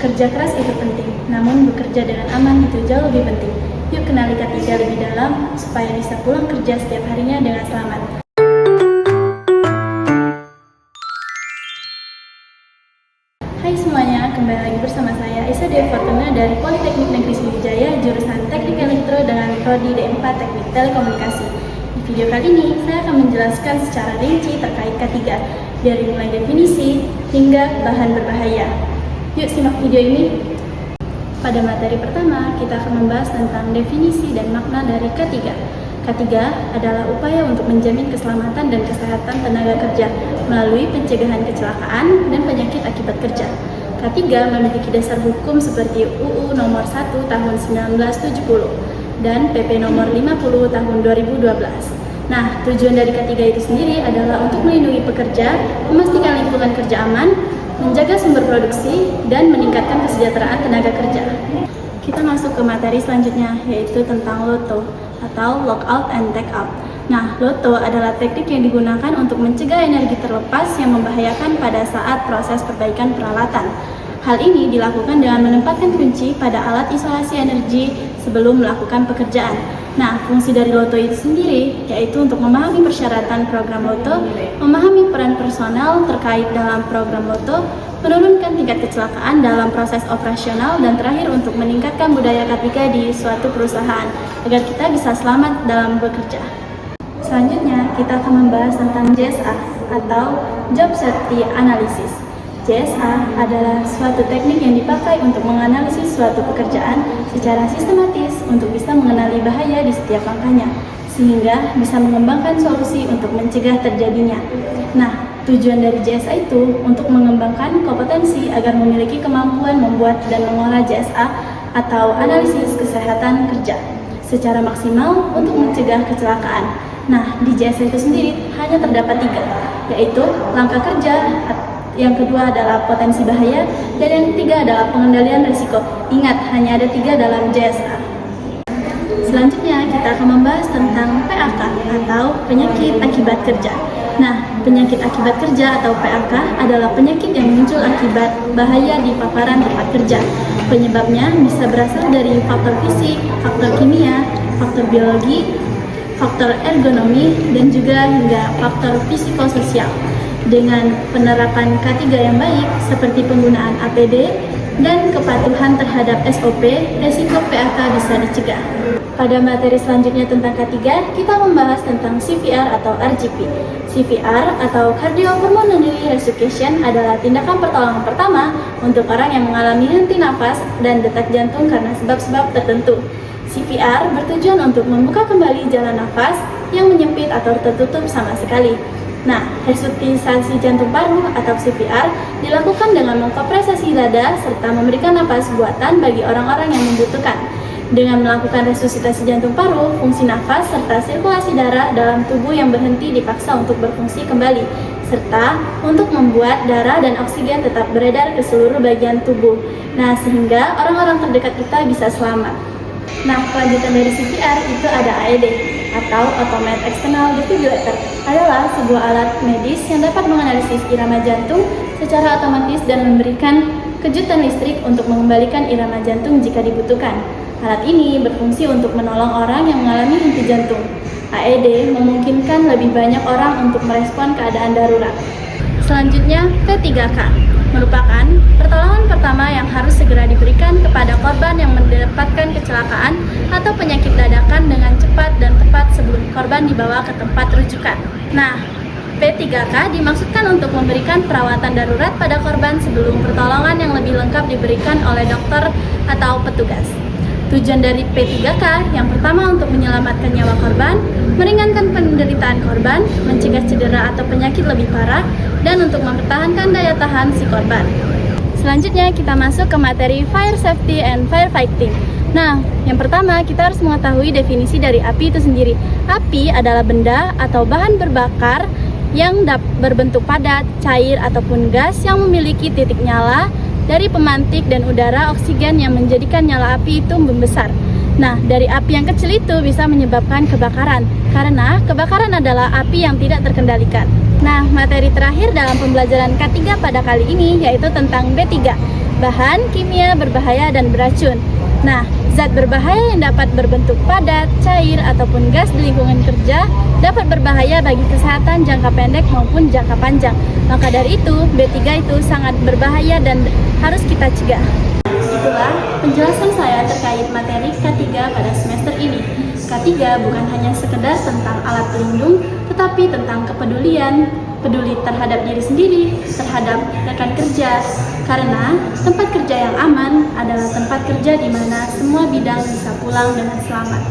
Kerja keras itu penting, namun bekerja dengan aman itu jauh lebih penting. Yuk kenali K3 lebih dalam supaya bisa pulang kerja setiap harinya dengan selamat. Hai semuanya, kembali lagi bersama saya Isa Dewi Fortuna dari Politeknik Negeri Sriwijaya, jurusan Teknik Elektro dengan prodi D4 Teknik Telekomunikasi. Di video kali ini, saya akan menjelaskan secara rinci terkait K3, dari mulai definisi hingga bahan berbahaya. Yuk simak video ini. Pada materi pertama, kita akan membahas tentang definisi dan makna dari K3. K3 adalah upaya untuk menjamin keselamatan dan kesehatan tenaga kerja melalui pencegahan kecelakaan dan penyakit akibat kerja. K3 memiliki dasar hukum seperti UU Nomor 1 Tahun 1970 dan PP Nomor 50 Tahun 2012. Nah, tujuan dari K3 itu sendiri adalah untuk melindungi pekerja, memastikan lingkungan kerja aman, menjaga sumber produksi, dan meningkatkan kesejahteraan tenaga kerja. Kita masuk ke materi selanjutnya, yaitu tentang LOTO atau Lockout and Takeout. Nah, LOTO adalah teknik yang digunakan untuk mencegah energi terlepas yang membahayakan pada saat proses perbaikan peralatan. Hal ini dilakukan dengan menempatkan kunci pada alat isolasi energi sebelum melakukan pekerjaan. Nah, fungsi dari LOTO itu sendiri yaitu untuk memahami persyaratan program LOTO, memahami peran personel terkait dalam program LOTO, menurunkan tingkat kecelakaan dalam proses operasional, dan terakhir untuk meningkatkan budaya K3 di suatu perusahaan agar kita bisa selamat dalam bekerja. Selanjutnya, kita akan membahas tentang JSA atau Job Safety Analysis. JSA adalah suatu teknik yang dipakai untuk menganalisis suatu pekerjaan secara sistematis untuk bisa mengenali bahaya di setiap langkahnya, sehingga bisa mengembangkan solusi untuk mencegah terjadinya. Nah, tujuan dari JSA itu untuk mengembangkan kompetensi agar memiliki kemampuan membuat dan mengolah JSA atau analisis kesehatan kerja secara maksimal untuk mencegah kecelakaan. Nah, di JSA itu sendiri hanya terdapat 3, yaitu langkah kerja, yang kedua adalah potensi bahaya, dan yang ketiga adalah pengendalian risiko. Ingat, hanya ada 3 dalam JSA. Selanjutnya, kita akan membahas tentang PAK atau penyakit akibat kerja. Nah, penyakit akibat kerja atau PAK adalah penyakit yang muncul akibat bahaya di paparan tempat kerja. Penyebabnya bisa berasal dari faktor fisik, faktor kimia, faktor biologi, faktor ergonomi, dan juga hingga faktor psikososial. Dengan penerapan K3 yang baik seperti penggunaan APD dan kepatuhan terhadap SOP, resiko PAK bisa dicegah. Pada materi selanjutnya tentang K3, kita membahas tentang CPR atau RGP. CPR atau Cardiopulmonary Resuscitation adalah tindakan pertolongan pertama untuk orang yang mengalami henti nafas dan detak jantung karena sebab-sebab tertentu. CPR bertujuan untuk membuka kembali jalan nafas yang menyempit atau tertutup sama sekali. Nah, resusitasi jantung paru atau CPR dilakukan dengan mengkompresasi dada serta memberikan napas buatan bagi orang-orang yang membutuhkan. Dengan melakukan resusitasi jantung paru, fungsi nafas serta sirkulasi darah dalam tubuh yang berhenti dipaksa untuk berfungsi kembali, serta untuk membuat darah dan oksigen tetap beredar ke seluruh bagian tubuh. Nah, sehingga orang-orang terdekat kita bisa selamat. Nah, kelanjutan dari CPR itu ada AED atau Automated External Defibrillator, adalah sebuah alat medis yang dapat menganalisis irama jantung secara otomatis dan memberikan kejutan listrik untuk mengembalikan irama jantung jika dibutuhkan. Alat ini berfungsi untuk menolong orang yang mengalami henti jantung. AED memungkinkan lebih banyak orang untuk merespon keadaan darurat. Selanjutnya, P3K merupakan pertolongan pertama yang harus segera diberikan kepada korban yang mendapatkan kecelakaan atau penyakit dadakan dengan cepat dan tepat sebelum korban dibawa ke tempat rujukan. Nah, P3K dimaksudkan untuk memberikan perawatan darurat pada korban sebelum pertolongan yang lebih lengkap diberikan oleh dokter atau petugas. Tujuan dari P3K yang pertama untuk menyelamatkan nyawa korban, meringankan penderitaan korban, mencegah cedera atau penyakit lebih parah, dan untuk mempertahankan daya tahan si korban. Selanjutnya kita masuk ke materi Fire Safety and Firefighting. Nah, yang pertama kita harus mengetahui definisi dari api itu sendiri. Api adalah benda atau bahan berbakar yang berbentuk padat, cair, ataupun gas yang memiliki titik nyala dari pemantik dan udara oksigen yang menjadikan nyala api itu membesar. Nah, dari api yang kecil itu bisa menyebabkan kebakaran, karena kebakaran adalah api yang tidak terkendalikan. Nah, materi terakhir dalam pembelajaran K3 pada kali ini yaitu tentang B3. bahan kimia berbahaya dan beracun. Nah, zat berbahaya yang dapat berbentuk padat, cair, ataupun gas di lingkungan kerja dapat berbahaya bagi kesehatan jangka pendek maupun jangka panjang. Maka dari itu, B3 itu sangat berbahaya dan harus kita cegah. Itulah penjelasan saya terkait materi K3 pada semester ini. K3 bukan hanya sekedar tentang alat pelindung, tetapi tentang kepedulian, peduli terhadap diri sendiri, terhadap rekan kerja. Karena tempat kerja yang aman adalah tempat kerja di mana semua bidang bisa pulang dengan selamat.